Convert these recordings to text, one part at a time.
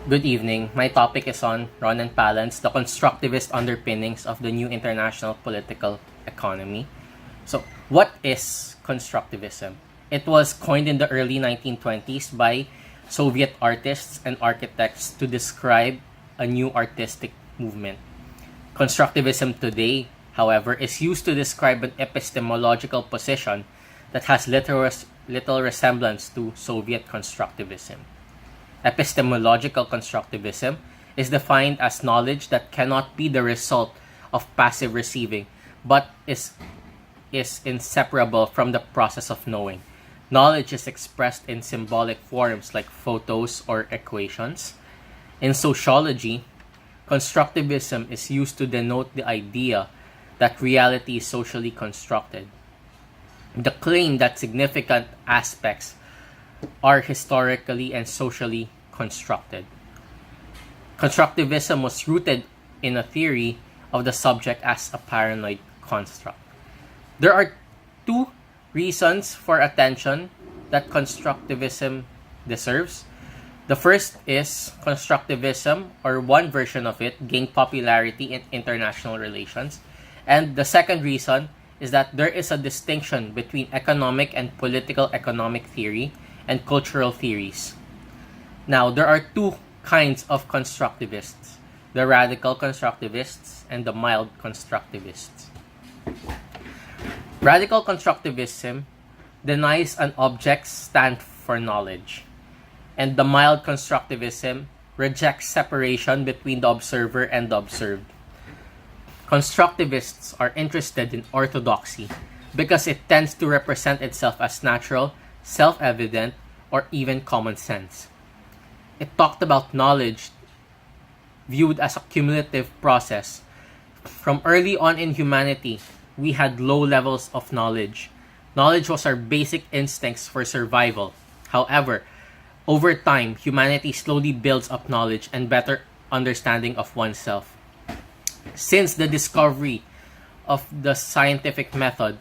Good evening. My topic is on Ronan Pallan's The Constructivist Underpinnings of the New International Political Economy. So, what is constructivism? It was coined in the early 1920s by Soviet artists and architects to describe a new artistic movement. Constructivism today, however, is used to describe an epistemological position that has little resemblance to Soviet constructivism. Epistemological constructivism is defined as knowledge that cannot be the result of passive receiving, but is inseparable from the process of knowing. Knowledge is expressed in symbolic forms like photos or equations. In sociology, constructivism is used to denote the idea that reality is socially constructed. The claim that significant aspects are historically and socially constructed. Constructivism was rooted in a theory of the subject as a paranoid construct. There are two reasons for attention that constructivism deserves. The first is constructivism, or one version of it, gained popularity in international relations. And the second reason is that there is a distinction between economic and political economic theory and cultural theories. Now, there are two kinds of constructivists: the radical constructivists and the mild constructivists. Radical constructivism denies an object's stand for knowledge, and the mild constructivism rejects separation between the observer and the observed. Constructivists are interested in orthodoxy because it tends to represent itself as natural, self-evident, or even common sense. It talked about knowledge viewed as a cumulative process. From early on in humanity, we had low levels of knowledge. Knowledge was our basic instincts for survival. However, over time, humanity slowly builds up knowledge and better understanding of oneself. Since the discovery of the scientific method,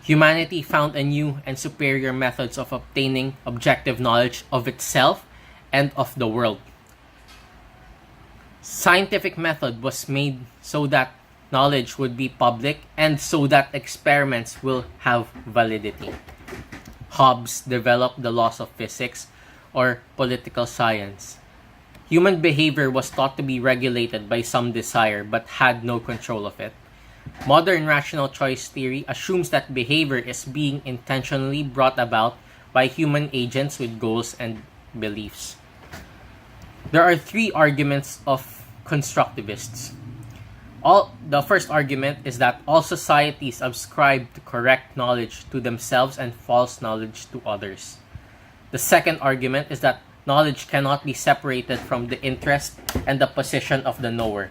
humanity found a new and superior methods of obtaining objective knowledge of itself and of the world. Scientific method was made so that knowledge would be public and so that experiments will have validity. Hobbes developed the laws of physics or political science. Human behavior was thought to be regulated by some desire but had no control of it. Modern rational choice theory assumes that behavior is being intentionally brought about by human agents with goals and beliefs. There are three arguments of constructivists. The first argument is that all societies ascribe to correct knowledge to themselves and false knowledge to others. The second argument is that knowledge cannot be separated from the interest and the position of the knower.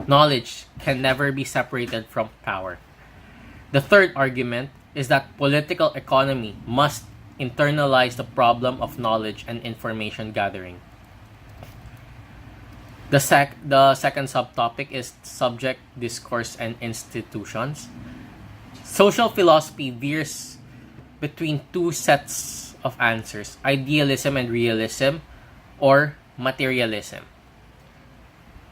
Knowledge can never be separated from power. The third argument is that political economy must internalize the problem of knowledge and information gathering. The second subtopic is subject, discourse, and institutions. Social philosophy veers between two sets of answers: idealism and realism, or materialism.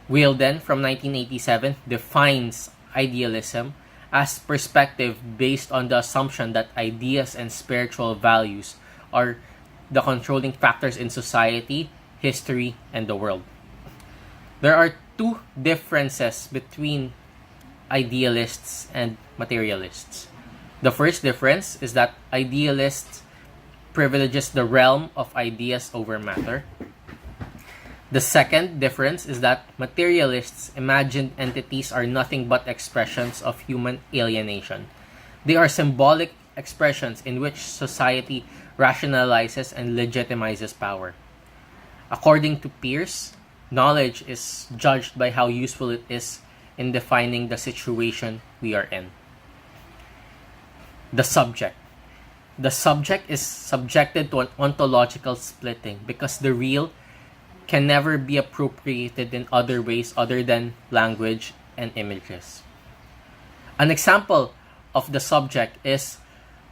Wilden, from 1987, defines idealism as perspective based on the assumption that ideas and spiritual values are the controlling factors in society, history, and the world. There are two differences between idealists and materialists. The first difference is that idealists privileges the realm of ideas over matter. The second difference is that materialists' imagined entities are nothing but expressions of human alienation. They are symbolic expressions in which society rationalizes and legitimizes power. According to Peirce, knowledge is judged by how useful it is in defining the situation we are in. The subject. The subject is subjected to an ontological splitting because the real can never be appropriated in other ways other than language and images. An example of the subject is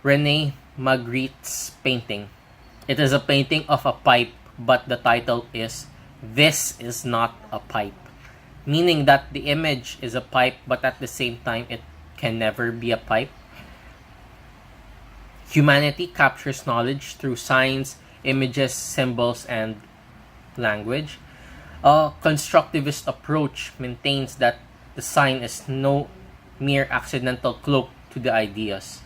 René Magritte's painting. It is a painting of a pipe but the title is "This is not a pipe," meaning that the image is a pipe, but at the same time it can never be a pipe. Humanity captures knowledge through signs, images, symbols, and language. A constructivist approach maintains that the sign is no mere accidental cloak to the ideas.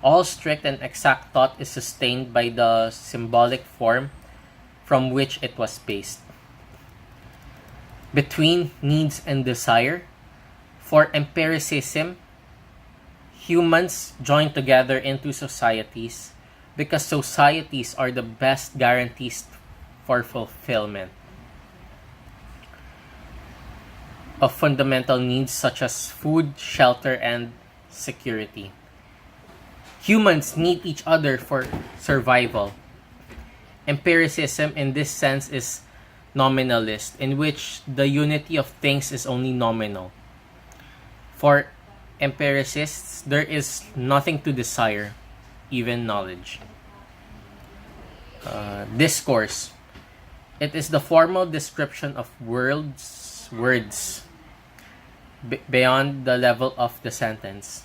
All strict and exact thought is sustained by the symbolic form from which it was based. Between needs and desire, for empiricism, humans join together into societies because societies are the best guarantees for fulfillment of fundamental needs such as food, shelter, and security. Humans need each other for survival. Empiricism in this sense is nominalist, in which the unity of things is only nominal. For empiricists, there is nothing to desire, even knowledge. Discourse. It is the formal description of words beyond the level of the sentence.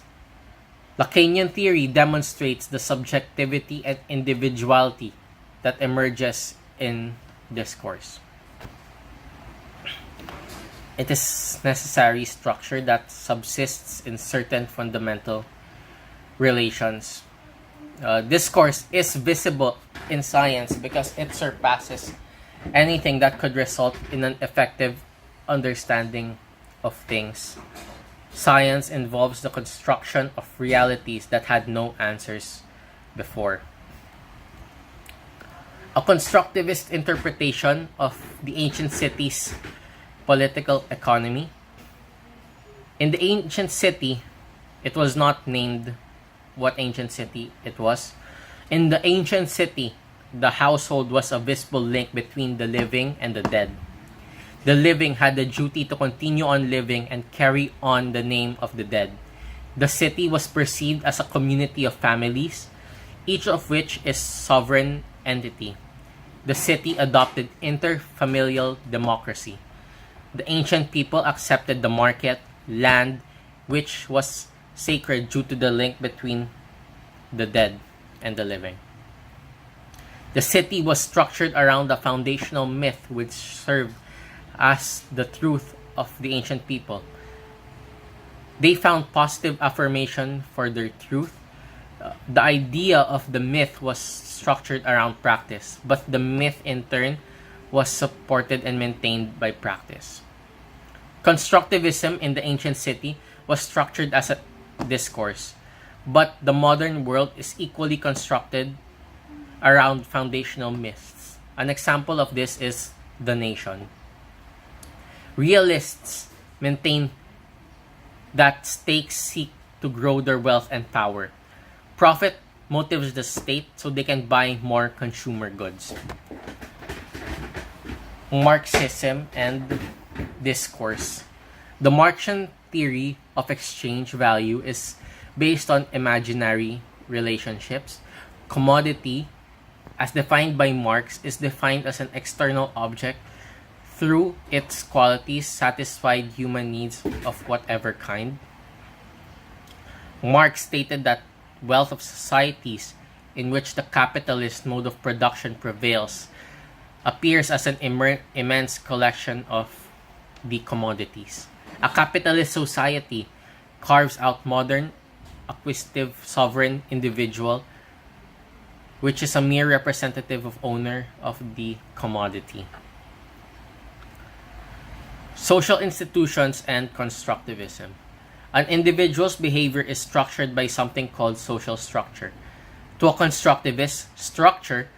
Lacanian theory demonstrates the subjectivity and individuality that emerges in discourse. It is necessary structure that subsists in certain fundamental relations. Discourse is visible in science because it surpasses anything that could result in an effective understanding of things. Science involves the construction of realities that had no answers before. A constructivist interpretation of the ancient city's political economy. In the ancient city, it was not named what ancient city it was. In the ancient city, the household was a visible link between the living and the dead. The living had the duty to continue on living and carry on the name of the dead. The city was perceived as a community of families, each of which is sovereign entity. The city adopted interfamilial democracy. The ancient people accepted the market, land, which was sacred due to the link between the dead and the living. The city was structured around the foundational myth which served as the truth of the ancient people. They found positive affirmation for their truth. The idea of the myth was structured around practice, but the myth in turn was supported and maintained by practice. Constructivism in the ancient city was structured as a discourse, but the modern world is equally constructed around foundational myths. An example of this is the nation. Realists maintain that states seek to grow their wealth and power. Profit motivates the state so they can buy more consumer goods. Marxism and discourse. The Marxian theory of exchange value is based on imaginary relationships. Commodity, as defined by Marx, is defined as an external object through its qualities satisfied human needs of whatever kind. Marx stated that wealth of societies in which the capitalist mode of production prevails appears as an immense collection of the commodities. A capitalist society carves out modern, acquisitive, sovereign individual, which is a mere representative of owner of the commodity. Social institutions and constructivism. An individual's behavior is structured by something called social structure. To a constructivist, structure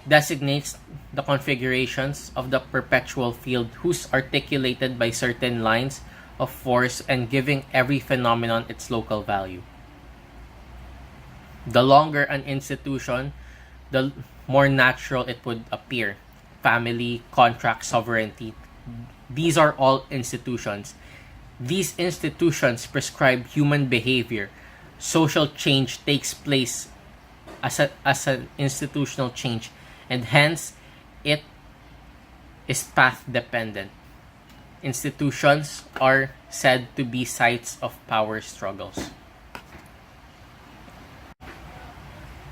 designates the configurations of the perpetual field whose articulated by certain lines of force and giving every phenomenon its local value. The longer an institution, the more natural it would appear. Family, contract, sovereignty. These are all institutions. These institutions prescribe human behavior. Social change takes place as an institutional change, and hence it is path dependent. Institutions are said to be sites of power struggles.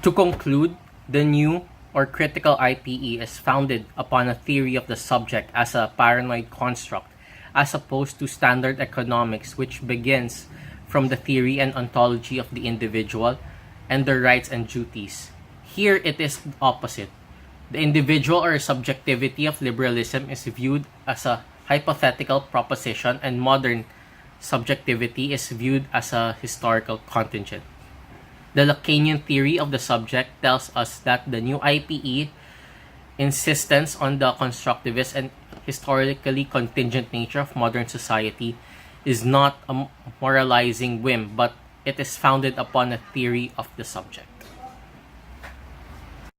To conclude, the new or critical IPE is founded upon a theory of the subject as a paranoid construct, as opposed to standard economics, which begins from the theory and ontology of the individual and their rights and duties. Here it is the opposite. The individual or subjectivity of liberalism is viewed as a hypothetical proposition, and modern subjectivity is viewed as a historical contingent. The Lacanian theory of the subject tells us that the new IPE insistence on the constructivist and historically contingent nature of modern society is not a moralizing whim, but it is founded upon a theory of the subject.